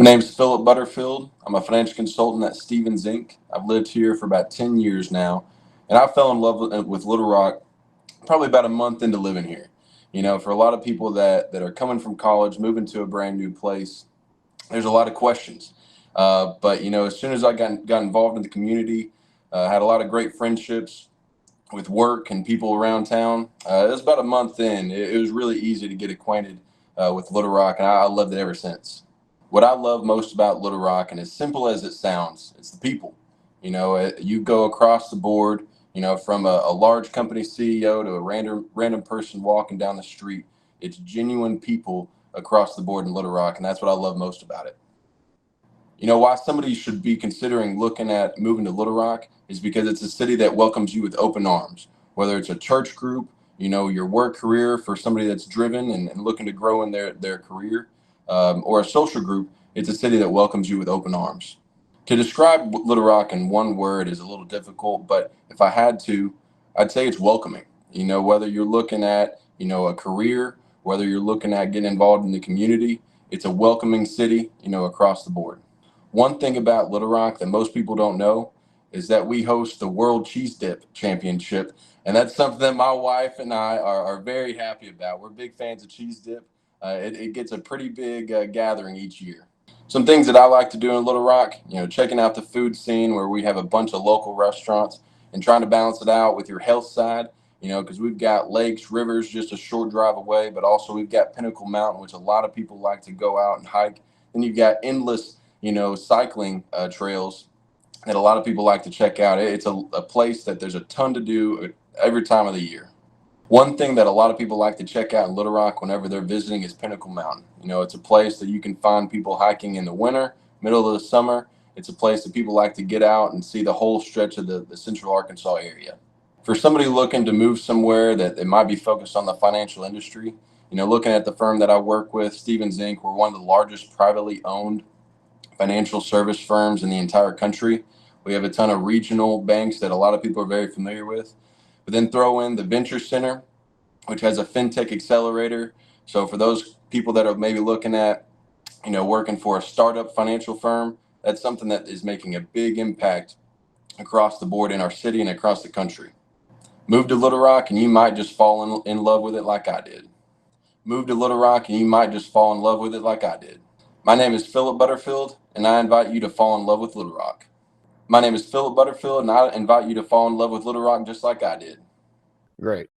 My name is Phillip Butterfield. I'm a financial consultant at Stevens Inc. I've lived here for about 10 years now, and I fell in love with Little Rock probably about a month into living here. For a lot of people that are coming from college, moving to a brand new place, there's a lot of questions. But as soon as I got involved in the community, had a lot of great friendships with work and people around town. It was about a month in. It was really easy to get acquainted with Little Rock, and I loved it ever since. What I love most about Little Rock, and as simple as it sounds, it's the people. You go across the board, from a large company CEO to a random person walking down the street. It's genuine people across the board in Little Rock, and that's what I love most about it. Why somebody should be considering looking at moving to Little Rock is because it's a city that welcomes you with open arms. Whether it's a church group, your work career for somebody that's driven and looking to grow in their career, or a social group, it's a city that welcomes you with open arms. To describe Little Rock in one word is a little difficult, but if I had to, I'd say it's welcoming. Whether you're looking at, a career, whether you're looking at getting involved in the community, it's a welcoming city, across the board. One thing about Little Rock that most people don't know is that we host the World Cheese Dip Championship. And that's something that my wife and I are very happy about. We're big fans of cheese dip. It gets a pretty big gathering each year. Some things that I like to do in Little Rock, checking out the food scene where we have a bunch of local restaurants and trying to balance it out with your health side, because we've got lakes, rivers just a short drive away, but also we've got Pinnacle Mountain, which a lot of people like to go out and hike. Then you've got endless, cycling trails that a lot of people like to check out. It's a place that there's a ton to do every time of the year. One thing that a lot of people like to check out in Little Rock whenever they're visiting is Pinnacle Mountain. It's a place that you can find people hiking in the winter, middle of the summer. It's a place that people like to get out and see the whole stretch of the central Arkansas area. For somebody looking to move somewhere that it might be focused on the financial industry, looking at the firm that I work with, Stevens Inc., we're one of the largest privately owned financial service firms in the entire country. We have a ton of regional banks that a lot of people are very familiar with. But then throw in the Venture Center, which has a fintech accelerator. So for those people that are maybe looking at, working for a startup financial firm, that's something that is making a big impact across the board in our city and across the country. Move to Little Rock and you might just fall in love with it like I did. Move to Little Rock and you might just fall in love with it like I did. My name is Phillip Butterfield, and I invite you to fall in love with Little Rock. My name is Phillip Butterfield, and I invite you to fall in love with Little Rock just like I did. Great.